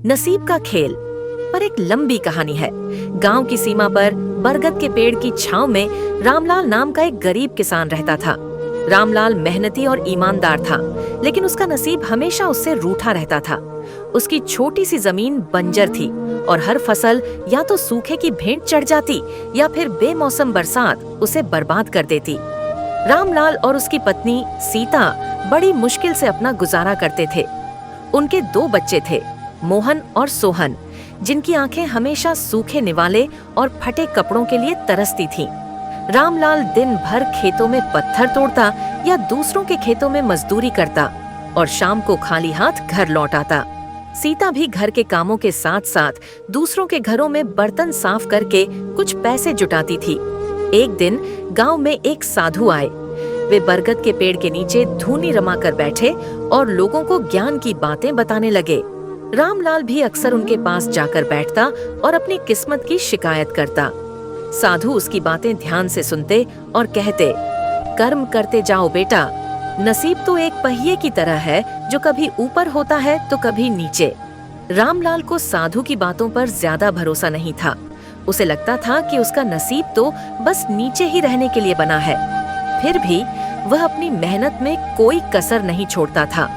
नसीब का खेल पर एक लंबी कहानी है। गांव की सीमा पर बरगद के पेड़ की छांव में रामलाल नाम का एक गरीब किसान रहता था। रामलाल मेहनती और ईमानदार था, लेकिन उसका नसीब हमेशा उससे रूठा रहता था। उसकी छोटी सी जमीन बंजर थी और हर फसल या तो सूखे की भेंट चढ़ जाती या फिर बेमौसम बरसात उसे बर्बाद कर देती। रामलाल और उसकी पत्नी सीता बड़ी मुश्किल से अपना गुजारा करते थे। उनके 2 बच्चे थे, मोहन और सोहन, जिनकी आंखें हमेशा सूखे निवाले और फटे कपड़ों के लिए तरसती थीं। रामलाल दिन भर खेतों में पत्थर तोड़ता या दूसरों के खेतों में मजदूरी करता और शाम को खाली हाथ घर लौट आता। सीता भी घर के कामों के साथ साथ दूसरों के घरों में बर्तन साफ करके कुछ पैसे जुटाती थी। एक दिन गांव में एक साधु आए। वे बरगद के पेड़ के नीचे धूनी रमाकर बैठे और लोगों को ज्ञान की बातें बताने लगे। रामलाल भी अक्सर उनके पास जाकर बैठता और अपनी किस्मत की शिकायत करता। साधु उसकी बातें ध्यान से सुनते और कहते, कर्म करते जाओ बेटा, नसीब तो एक पहिए की तरह है जो कभी ऊपर होता है तो कभी नीचे। रामलाल को साधु की बातों पर ज्यादा भरोसा नहीं था। उसे लगता था कि उसका नसीब तो बस नीचे ही रहने के लिए बना है। फिर भी वह अपनी मेहनत में कोई कसर नहीं छोड़ता था।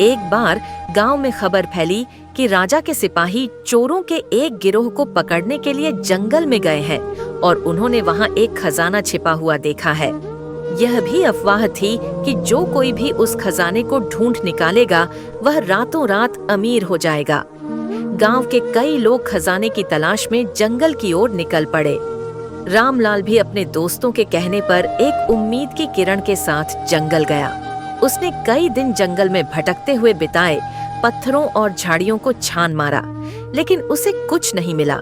एक बार गांव में खबर फैली कि राजा के सिपाही चोरों के एक गिरोह को पकड़ने के लिए जंगल में गए हैं और उन्होंने वहां एक खजाना छिपा हुआ देखा है। यह भी अफवाह थी कि जो कोई भी उस खजाने को ढूंढ निकालेगा वह रातों रात अमीर हो जाएगा। गांव के कई लोग खजाने की तलाश में जंगल की ओर निकल पड़े। रामलाल भी अपने दोस्तों के कहने पर एक उम्मीद की किरण के साथ जंगल गया। उसने कई दिन जंगल में भटकते हुए बिताए, पत्थरों और झाड़ियों को छान मारा, लेकिन उसे कुछ नहीं मिला।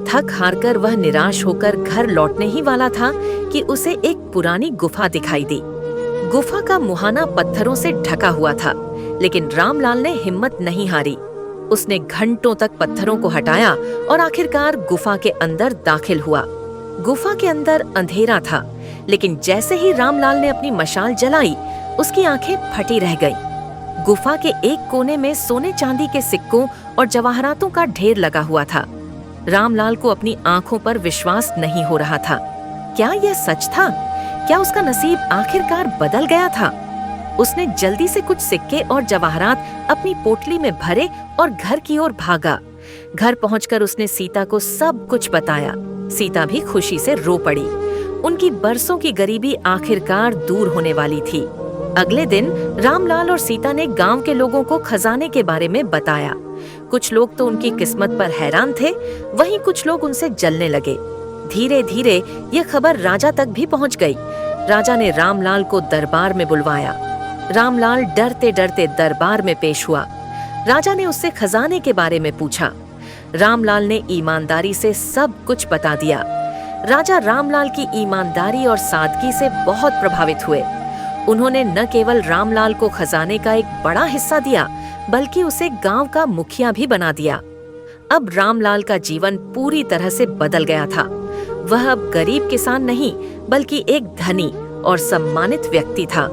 थक हारकर वह निराश होकर घर लौटने ही वाला था कि उसे एक पुरानी गुफा दिखाई दी। गुफा का मुहाना पत्थरों से ढका हुआ था, लेकिन रामलाल ने हिम्मत नहीं हारी। उसने घंटों तक पत्थरों को हटाया और आखिरकार गुफा के अंदर दाखिल हुआ। गुफा के अंदर अंधेरा था, लेकिन जैसे ही रामलाल ने अपनी मशाल जलाई, उसकी आंखें फटी रह गईं। गुफा के एक कोने में सोने चांदी के सिक्कों और जवाहरातों का ढेर लगा हुआ था। रामलाल को अपनी आंखों पर विश्वास नहीं हो रहा था। क्या यह सच था? क्या उसका नसीब आखिरकार बदल गया था? उसने जल्दी से कुछ सिक्के और जवाहरात अपनी पोटली में भरे और घर की ओर भागा। घर पहुंचकर उसने सीता को सब कुछ बताया। सीता भी खुशी से रो पड़ी। उनकी बरसों की गरीबी आखिरकार दूर होने वाली थी। अगले दिन रामलाल और सीता ने गांव के लोगों को खजाने के बारे में बताया। कुछ लोग तो उनकी किस्मत पर हैरान थे, वहीं कुछ लोग उनसे जलने लगे। धीरे धीरे यह खबर राजा तक भी पहुंच गई। राजा ने रामलाल को दरबार में बुलवाया। रामलाल डरते डरते दरबार में पेश हुआ। राजा ने उससे खजाने के बारे में पूछा। रामलाल ने ईमानदारी से सब कुछ बता दिया। राजा रामलाल की ईमानदारी और सादगी से बहुत प्रभावित हुए। उन्होंने न केवल रामलाल को खजाने का एक बड़ा हिस्सा दिया, बल्कि उसे गांव का मुखिया भी बना दिया। अब रामलाल का जीवन पूरी तरह से बदल गया था। वह अब गरीब किसान नहीं, बल्कि एक धनी और सम्मानित व्यक्ति था।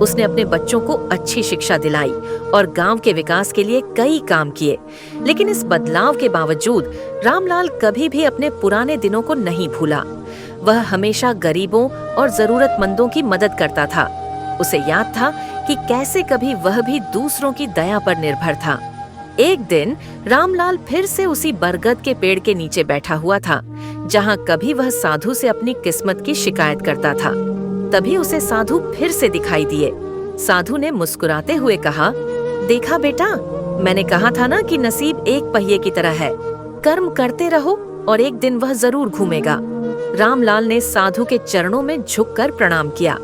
उसने अपने बच्चों को अच्छी शिक्षा दिलाई और गांव के विकास के लिए कई काम किए। लेकिन इस बदलाव के बावजूद रामलाल कभी भी अपने पुराने दिनों को नहीं भूला। वह हमेशा गरीबों और जरूरतमंदों की मदद करता था। उसे याद था कि कैसे कभी वह भी दूसरों की दया पर निर्भर था। एक दिन रामलाल फिर से उसी बरगद के पेड़ के नीचे बैठा हुआ था, जहां कभी वह साधु से अपनी किस्मत की शिकायत करता था। तभी उसे साधु फिर से दिखाई दिए। साधु ने मुस्कुराते हुए कहा, देखा बेटा, मैंने कहा था ना कि नसीब एक पहिए की तरह है। कर्म करते रहो और एक दिन वह जरूर घूमेगा। रामलाल ने साधु के चरणों में झुककर प्रणाम किया।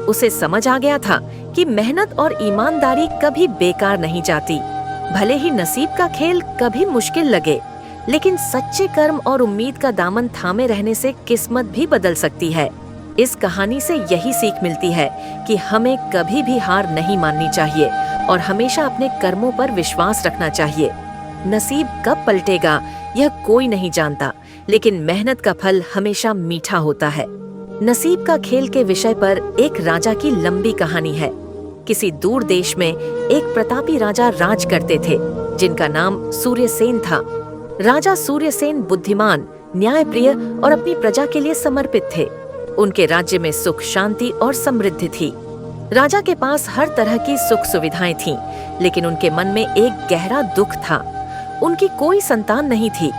उसे समझ आ गया था कि मेहनत और ईमानदारी कभी बेकार नहीं जाती। भले ही नसीब का खेल कभी मुश्किल लगे, लेकिन सच्चे कर्म और उम्मीद का दामन थामे रहने से किस्मत भी बदल सकती है। इस कहानी से यही सीख मिलती है कि हमें कभी भी हार नहीं माननी चाहिए और हमेशा अपने कर्मों पर विश्वास रखना चाहिए। नसीब कब पलटेगा यह कोई नहीं जानता, लेकिन मेहनत का फल हमेशा मीठा होता है। नसीब का खेल के विषय पर एक राजा की लंबी कहानी है। किसी दूर देश में एक प्रतापी राजा राज करते थे। जिनका नाम सूर्यसेन था। राजा सूर्यसेन बुद्धिमान, न्यायप्रिय और अपनी प्रजा के लिए समर्पित थे। उनके राज्य में सुख, शांति और समृद्धि थी। राजा के पास हर तरह की सुख सुविधाएं थीं, लेकिन उनके मन में एक गहरा दुख था। उनकी कोई संतान नहीं थी।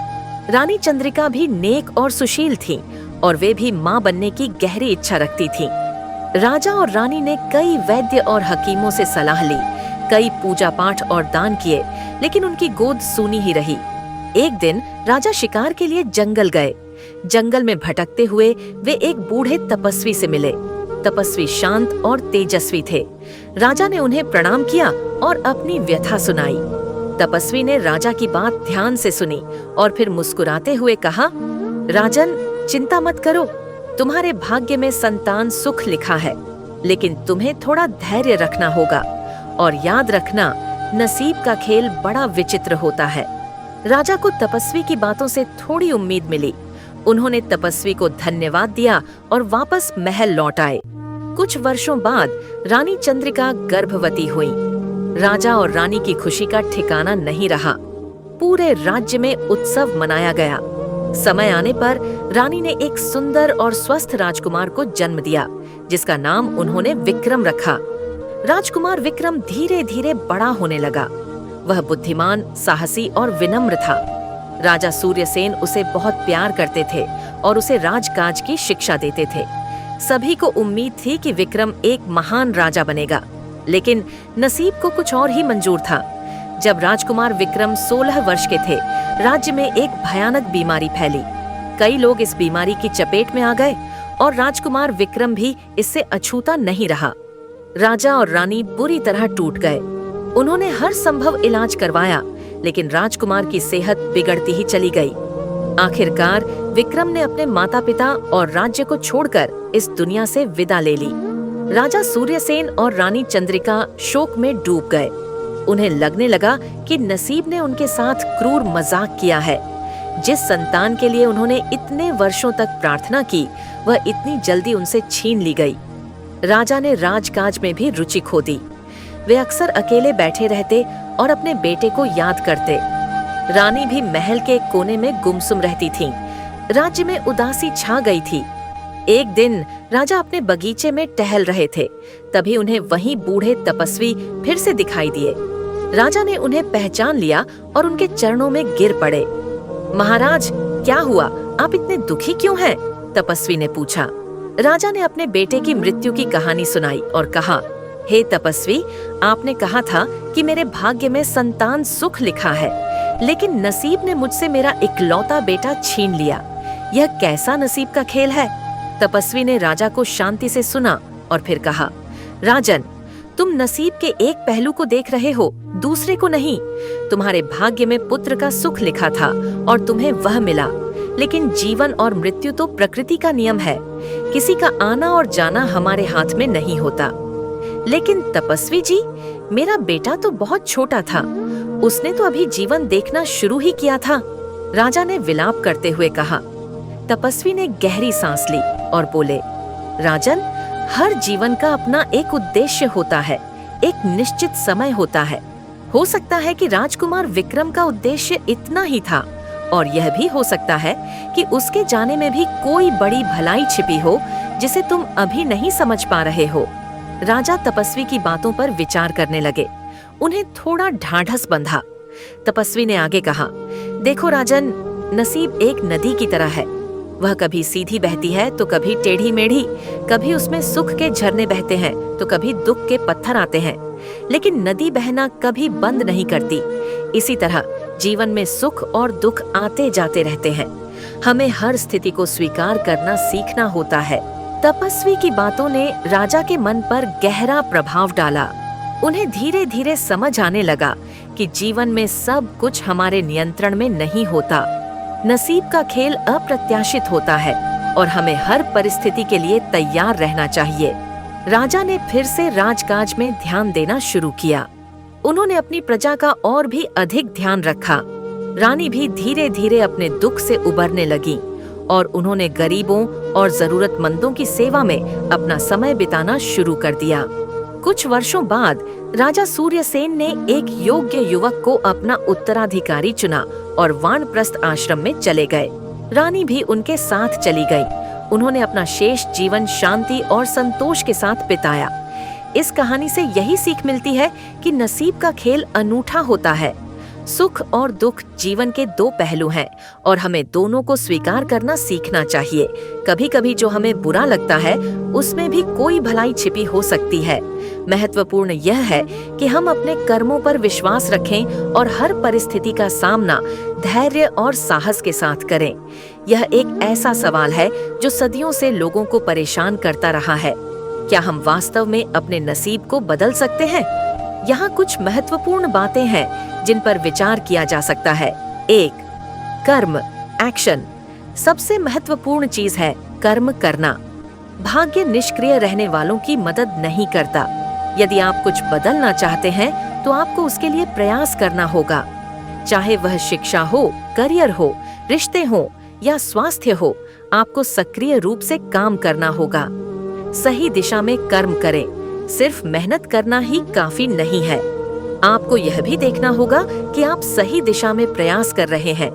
रानी चंद्रिका भी नेक और सुशील थीं, और वे भी मां बनने की गहरी इच्छा रखती थीं। राजा और रानी ने कई वैद्य और हकीमों से सलाह ली, कई पूजा पाठ और दान किए, लेकिन उनकी गोद सूनी ही रही। एक दिन राजा शिकार के लिए जंगल गए। जंगल में भटकते हुए वे एक बूढ़े तपस्वी से मिले। तपस्वी शांत और तेजस्वी थे। राजा ने उन्हें प्रणाम किया और अपनी व्यथा सुनाई। तपस्वी ने राजा की बात ध्यान से सुनी और फिर मुस्कुराते हुए कहा, राजन, चिंता मत करो, तुम्हारे भाग्य में संतान सुख लिखा है, लेकिन तुम्हें थोड़ा धैर्य रखना होगा और याद रखना, नसीब का खेल बड़ा विचित्र होता है। राजा को तपस्वी की बातों से थोड़ी उम्मीद मिली। उन्होंने तपस्वी को धन्यवाद दिया और वापस महल लौट आए। कुछ वर्षों बाद रानी चंद्रिका गर्भवती हुई। राजा और रानी की खुशी का ठिकाना नहीं रहा। पूरे राज्य में उत्सव मनाया गया। समय आने पर रानी ने एक सुंदर और स्वस्थ राजकुमार को जन्म दिया, जिसका नाम उन्होंने विक्रम रखा। राजकुमार विक्रम धीरे धीरे बड़ा होने लगा। वह बुद्धिमान, साहसी और विनम्र था। राजा सूर्यसेन उसे बहुत प्यार करते थे और उसे राजकाज की शिक्षा देते थे। सभी को उम्मीद थी कि विक्रम एक महान राजा बनेगा, लेकिन नसीब को कुछ और ही मंजूर था। जब राजकुमार विक्रम 16 वर्ष के थे, राज्य में एक भयानक बीमारी फैली। कई लोग इस बीमारी की चपेट में आ गए और राजकुमार विक्रम भी इससे अछूता नहीं रहा। राजा और रानी बुरी तरह टूट गए। उन्होंने हर संभव इलाज करवाया, लेकिन राजकुमार की सेहत बिगड़ती ही चली गई। आखिरकार विक्रम ने अपने माता पिता और राज्य को छोड़कर इस दुनिया से विदा ले ली। राजा सूर्यसेन और रानी चंद्रिका शोक में डूब गए। उन्हें लगने लगा कि नसीब ने उनके साथ क्रूर मजाक किया है। जिस संतान के लिए उन्होंने इतने वर्षों तक प्रार्थना की, वह इतनी जल्दी उनसे छीन ली गई। राजा ने राजकाज में भी रुचि खो दी। वे अक्सर अकेले बैठे रहते और अपने बेटे को याद करते। रानी भी महल के एक कोने में गुमसुम रहती थीं। राज्य में उदासी छा गई थी। एक दिन राजा अपने बगीचे में टहल रहे थे, तभी उन्हें वहीं बूढ़े तपस्वी फिर से दिखाई दिए। राजा ने उन्हें पहचान लिया और उनके चरणों में गिर पड़े। महाराज, क्या हुआ? आप इतने दुखी क्यों हैं? तपस्वी ने पूछा। राजा ने अपने बेटे की मृत्यु की कहानी सुनाई और कहा, हे तपस्वी, आपने कहा था कि मेरे भाग्य में संतान सुख लिखा है, लेकिन नसीब ने मुझसे मेरा इकलौता बेटा छीन लिया। यह कैसा नसीब का खेल है? तपस्वी ने राजा को शांति से सुना और फिर कहा, राजन, तुम नसीब के एक पहलू को देख रहे हो, दूसरे को नहीं। तुम्हारे भाग्य में पुत्र का सुख लिखा था और तुम्हें वह मिला, लेकिन जीवन और मृत्यु तो प्रकृति का नियम है। किसी का आना और जाना हमारे हाथ में नहीं होता। लेकिन तपस्वी जी, मेरा बेटा तो बहुत छोटा था, उसने तो अभी जीवन देखना शुरू ही किया था। राजा ने विलाप करते हुए कहा। तपस्वी ने गहरी सांस ली और बोले, राजन, हर जीवन का अपना एक उद्देश्य होता है, एक निश्चित समय होता है। हो सकता है कि राजकुमार विक्रम का उद्देश्य इतना ही था, और यह भी हो सकता है कि उसके जाने में भी कोई बड़ी भलाई छिपी हो जिसे तुम अभी नहीं समझ पा रहे हो। राजा तपस्वी की बातों पर विचार करने लगे। उन्हें थोड़ा ढाढ़स बंधा। तपस्वी ने आगे कहा, देखो राजन, नसीब एक नदी की तरह है। वह कभी सीधी बहती है तो कभी टेढ़ी मेढ़ी, कभी उसमें सुख के झरने बहते हैं तो कभी दुख के पत्थर आते हैं, लेकिन नदी बहना कभी बंद नहीं करती। इसी तरह जीवन में सुख और दुख आते जाते रहते हैं। हमें हर स्थिति को स्वीकार करना सीखना होता है। तपस्वी की बातों ने राजा के मन पर गहरा प्रभाव डाला। उन्हें धीरे धीरे समझ आने लगा कि जीवन में सब कुछ हमारे नियंत्रण में नहीं होता। नसीब का खेल अप्रत्याशित होता है और हमें हर परिस्थिति के लिए तैयार रहना चाहिए। राजा ने फिर से राजकाज में ध्यान देना शुरू किया। उन्होंने अपनी प्रजा का और भी अधिक ध्यान रखा। रानी भी धीरे धीरे अपने दुख से उबरने लगी और उन्होंने गरीबों और जरूरतमंदों की सेवा में अपना समय बिताना शुरू कर दिया। कुछ वर्षों बाद राजा सूर्यसेन ने एक योग्य युवक को अपना उत्तराधिकारी चुना और वानप्रस्थ आश्रम में चले गए। रानी भी उनके साथ चली गई। उन्होंने अपना शेष जीवन शांति और संतोष के साथ बिताया। इस कहानी से यही सीख मिलती है कि नसीब का खेल अनूठा होता है। सुख और दुख जीवन के दो पहलू हैं और हमें दोनों को स्वीकार करना सीखना चाहिए। कभी कभी जो हमें बुरा लगता है उसमें भी कोई भलाई छिपी हो सकती है। महत्वपूर्ण यह है कि हम अपने कर्मों पर विश्वास रखें और हर परिस्थिति का सामना धैर्य और साहस के साथ करें। यह एक ऐसा सवाल है जो सदियों से लोगों को परेशान करता रहा है। क्या हम वास्तव में अपने नसीब को बदल सकते हैं? यहाँ कुछ महत्वपूर्ण बातें हैं जिन पर विचार किया जा सकता है। 1. कर्म, एक्शन। सबसे महत्वपूर्ण चीज है कर्म करना। भाग्य निष्क्रिय रहने वालों की मदद नहीं करता। यदि आप कुछ बदलना चाहते हैं तो आपको उसके लिए प्रयास करना होगा। चाहे वह शिक्षा हो, करियर हो, रिश्ते हो या स्वास्थ्य हो, आपको सक्रिय रूप से काम करना होगा। सही दिशा में कर्म करें। सिर्फ मेहनत करना ही काफी नहीं है। आपको यह भी देखना होगा कि आप सही दिशा में प्रयास कर रहे हैं।